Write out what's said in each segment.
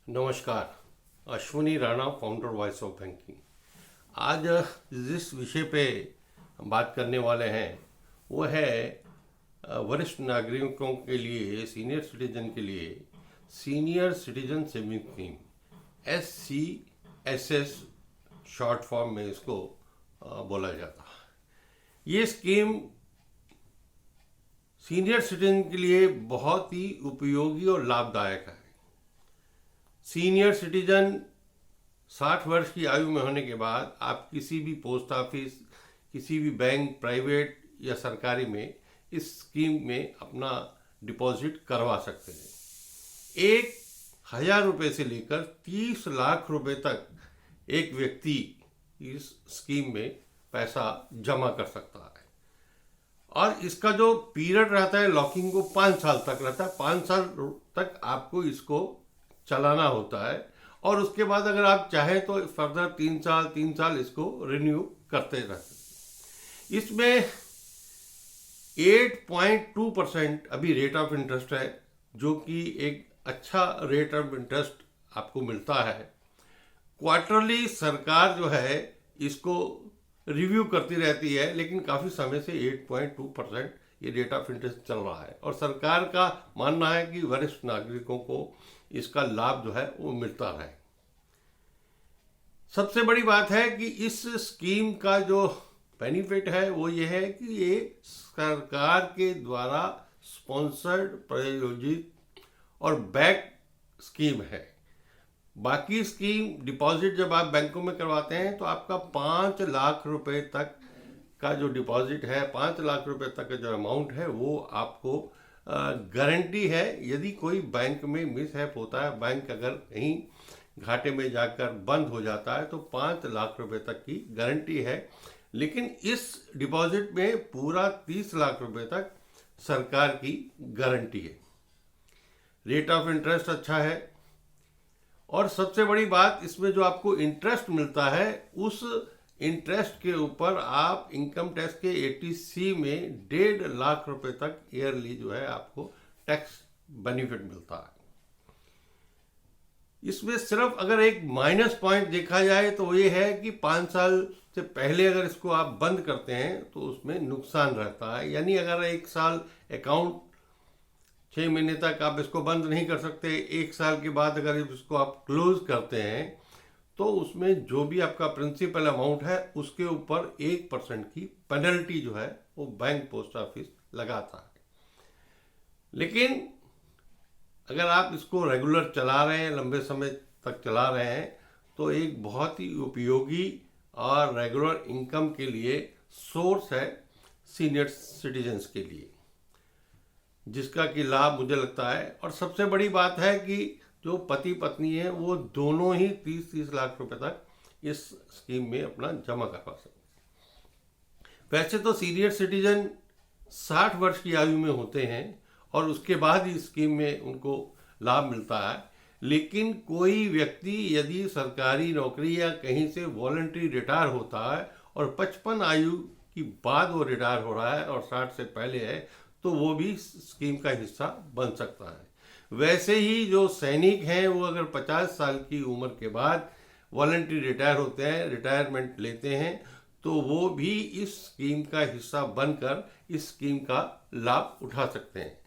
नमस्कार। Ashwini Rana, founder voice of banking. आज जिस विषय पे हम बात करने वाले हैं वो है वरिष्ठ नागरिकों के लिए, सीनियर सिटीजन के लिए senior citizen saving scheme, SCSS short form में इसको बोला जाता है। ये स्कीम सीनियर सिटीजन के लिए बहुत ही उपयोगी और लाभदायक है। सीनियर सिटीजन 60 वर्ष की आयु में होने के बाद आप किसी भी पोस्ट ऑफिस, किसी भी बैंक, प्राइवेट या सरकारी में इस स्कीम में अपना डिपॉजिट करवा सकते हैं। 1,000 रुपये से लेकर 30 लाख रुपए तक एक व्यक्ति इस स्कीम में पैसा जमा कर सकता है और इसका जो पीरियड रहता है लॉकिंग को 5 साल तक रहता है। 5 साल तक आपको इसको चलाना होता है और उसके बाद अगर आप चाहें तो फर्दर 3 साल इसको रिन्यू करते रहते। इसमें 8.2% अभी रेट ऑफ इंटरेस्ट है, जो कि एक अच्छा रेट ऑफ इंटरेस्ट आपको मिलता है। क्वार्टरली सरकार जो है इसको रिव्यू करती रहती है, लेकिन काफ़ी समय से 8.2% ये रेट ऑफ इंटरेस्ट चल रहा है और सरकार का मानना है कि वरिष्ठ नागरिकों को इसका लाभ जो है वो मिलता रहे। सबसे बड़ी बात है कि इस स्कीम का जो बेनिफिट है वो ये है कि ये सरकार के द्वारा स्पॉन्सर्ड, प्रायोजित और बैक स्कीम है। बाकी स्कीम डिपॉजिट जब आप बैंकों में करवाते हैं तो आपका 5 लाख रुपए तक का जो डिपॉजिट है, 5 लाख रुपए तक का जो अमाउंट है वो आपको गारंटी है। यदि कोई बैंक में मिसहैप होता है, बैंक अगर कहीं घाटे में जाकर बंद हो जाता है तो 5 लाख रुपए तक की गारंटी है। लेकिन इस डिपॉजिट में पूरा 30 लाख रुपए तक सरकार की गारंटी है। रेट ऑफ इंटरेस्ट अच्छा है और सबसे बड़ी बात, इसमें जो आपको इंटरेस्ट मिलता है उस इंटरेस्ट के ऊपर आप इनकम टैक्स के 80C में 1.5 लाख रुपए तक ईयरली जो है आपको टैक्स बेनिफिट मिलता है। इसमें सिर्फ अगर एक माइनस पॉइंट देखा जाए तो ये है कि 5 साल से पहले अगर इसको आप बंद करते हैं तो उसमें नुकसान रहता है। यानी अगर 1 साल अकाउंट 6 महीने तक आप इसको बंद नहीं कर सकते, 1 साल के बाद अगर इसको आप क्लोज करते हैं तो उसमें जो भी आपका प्रिंसिपल अमाउंट है उसके ऊपर 1% की पेनल्टी जो है वो बैंक पोस्ट ऑफिस लगाता है। लेकिन अगर आप इसको रेगुलर चला रहे हैं, लंबे समय तक चला रहे हैं, तो एक बहुत ही उपयोगी और रेगुलर इनकम के लिए सोर्स है सीनियर सिटीजन्स के लिए, जिसका कि लाभ मुझे लगता है। और सबसे बड़ी बात है कि जो पति पत्नी है वो दोनों ही 30 लाख रुपए तक इस स्कीम में अपना जमा करवा सकते। वैसे तो सीनियर सिटीजन 60 वर्ष की आयु में होते हैं और उसके बाद ही स्कीम में उनको लाभ मिलता है। लेकिन कोई व्यक्ति यदि सरकारी नौकरी या कहीं से वॉलंटरी रिटायर होता है और 55 आयु की बाद वो रिटायर हो रहा है और 60 से पहले है, तो वो भी स्कीम का हिस्सा बन सकता है। वैसे ही जो सैनिक हैं वो अगर 50 साल की उम्र के बाद वॉलंटरी रिटायर होते हैं, रिटायरमेंट लेते हैं, तो वो भी इस स्कीम का हिस्सा बनकर इस स्कीम का लाभ उठा सकते हैं।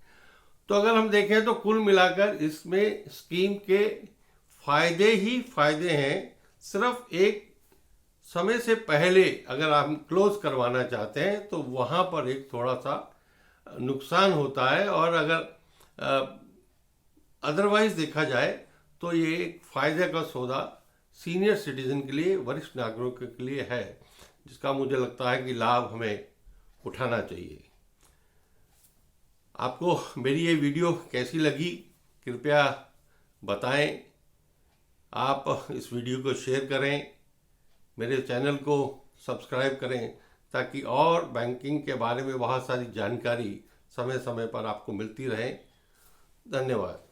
तो अगर हम देखें तो कुल मिलाकर इसमें स्कीम के फायदे ही फायदे हैं। सिर्फ एक समय से पहले अगर आप क्लोज करवाना चाहते हैं तो वहाँ पर एक थोड़ा सा नुकसान होता है, और अगर अदरवाइज देखा जाए तो ये एक फायदे का सौदा सीनियर सिटीजन के लिए, वरिष्ठ नागरिकों के लिए है, जिसका मुझे लगता है कि लाभ हमें उठाना चाहिए। आपको मेरी ये वीडियो कैसी लगी कृपया बताएं। आप इस वीडियो को शेयर करें, मेरे चैनल को सब्सक्राइब करें, ताकि और बैंकिंग के बारे में बहुत सारी जानकारी समय समय पर आपको मिलती रहे। धन्यवाद।